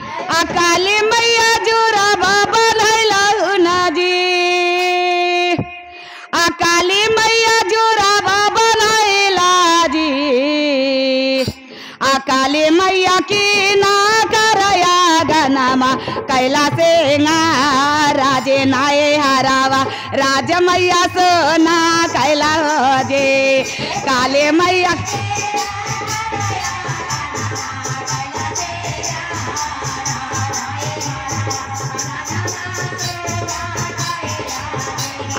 काली मैया जोरा बाबा नैला जी काली मैया जोरा बाबा नैला जी काली मैया की ना करया गनमा कैला से राजे नाये हरावा राज मैया सोना कैला हो जे काली मैया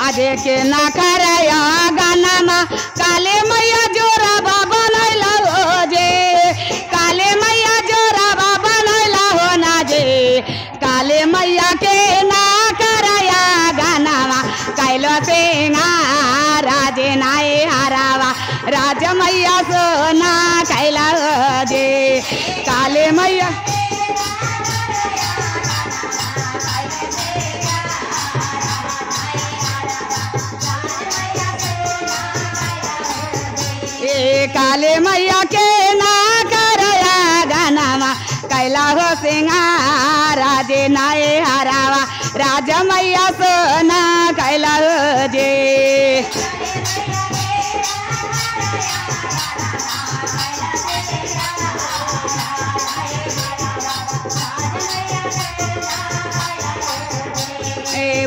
आजे के ना करया गनमा काली मैया जोरा बाबा नैला हो जे काली मैया जोरा बाबा नैला हो ना जे काली मैया के ना करया गनमा कैलो से राजे नाये हरावा राज मैया सोना कैला हो जे काली मैया काले मैया के ना करया गनमा कैला हो सिंगार राजे नाये हरावा राज मैया सोना कैला हो जे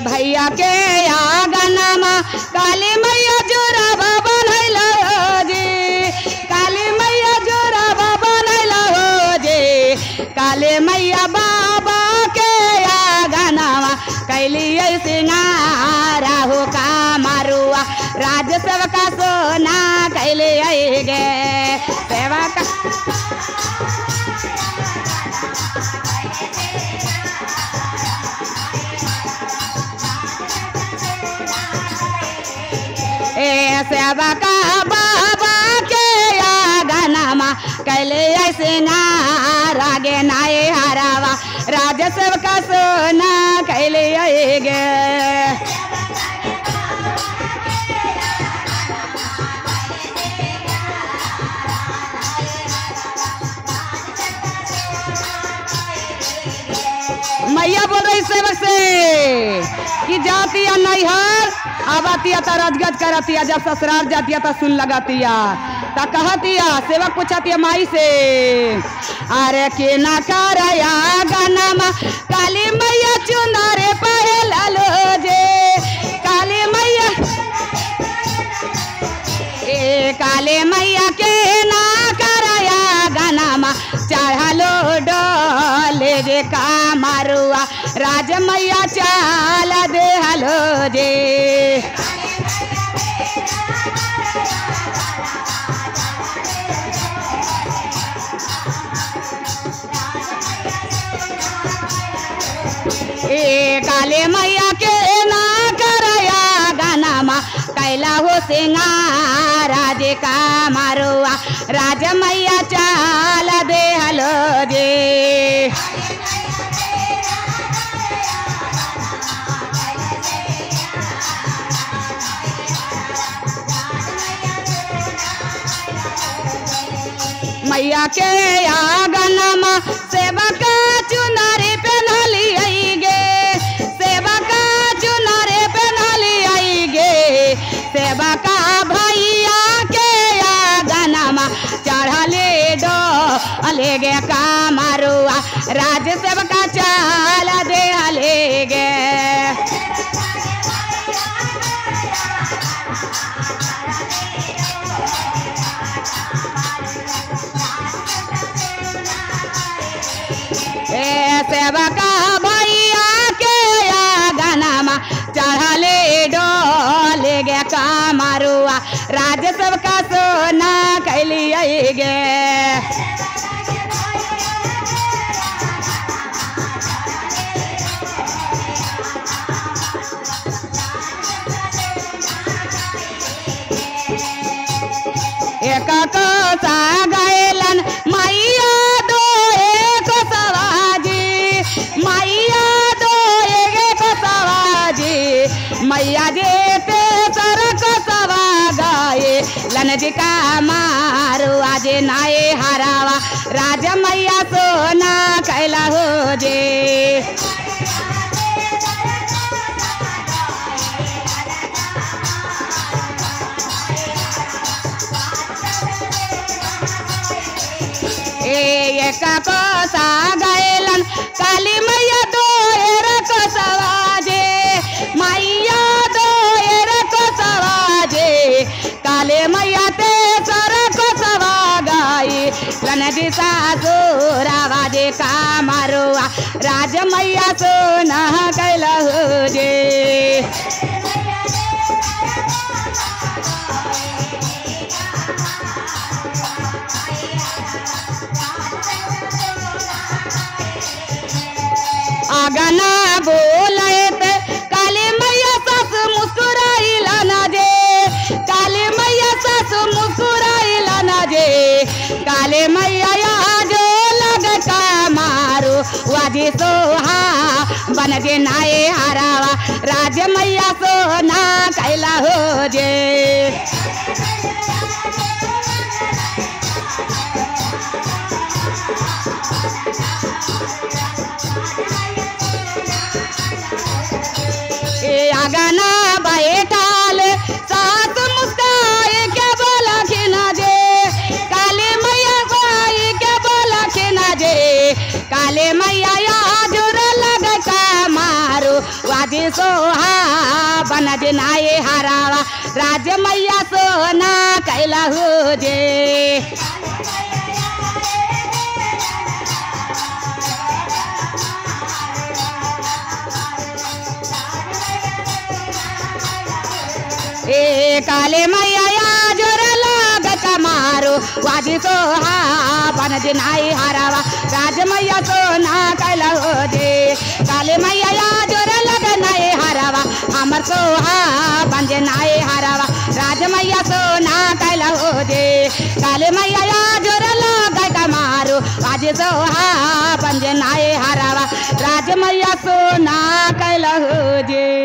भैया के गनमा काली मैया जोरा बाबा नैला हो जे काली मैया जोरा बाबा नैला हो जे काली मैया बाबा के गनमा कैली सिंगारा हो का मारुआ राज सबका सोना कैले गे सेवा का सेवा का बाबा के गनमा कैले सिंगारागे नाये हरावा राज सबका सोना कैले गे मैया बोल रही सेवक से कि जाती या नैहर आवातिया तो रजगज करतिया जब ससुराल जातिया तो सुन लगातिया ता कहतिया सेवक पूछतिया माई से अरे के ना करया गनमा काली मैया चुनारे पहला लो जे काली मैया काली मैया के ना करया गनमा चढ़लो डोले जे का मारुआ राज मैया चाल दे हलो जे काले मैया के ना करया गनमा कैला हो सिंगार राजे का मारुआ राज मैया चाल दे हलो जे मैया के गनमा सेवक चुनारे पहनली गे सेवक चुनारे पहनली गे सेवक भैया के गनमा चढ़ले डो अले गे का मारुआ राज सेवक चाल दे हले गे सेवका भैया के गनमा चढ़ले डोले गे का मारुआ राज सबका सोना कैलिए गे एक कोसा गैलन मैया दो एक सवाजी मैया दो एक सवाजी मैया जे ते सरक सवा गाए लनज का मारू आज नाये हरावा राज मैया सोना कैला हो कसा गायलन काली मैया दोयर कसवाजे मैया दोयर कसवाजे काले मैया ते सर कसवा गाई रणजी सासुरावाजे का मारुआ राज मैया सोना कैल हो जे आगाना बोलत काली मैया सास मुस्कुराइला ना जे काली मैया सास मुस्कुराइला ना जे काले मैया जो लग का मारो वाजे सोहा बन जे नाये हरावा राज मैया सोना कैला हो जे आगाना बैठाल सास मुस्काए के बोला खिना जे काले मैया साई के बोला खिना जे काले मैया जोर लग का मारो वाजे सोहा बन जे नाये हरावा राज मैया सोना कैला हो जे काले मैया जोर लग कमारो वाजी सोहा बन जिनाई हरावा राज मैया सोना कैला हो जे काले मैया जोर लग नाई हरावा हमर सोहा बन जिनाई हरावा राज मैया सोना कैला हो जे काले मैया जोर लग कमारो वाजी सोहा बन जिनाई हरावा राज मैया सोना कैला हो जे।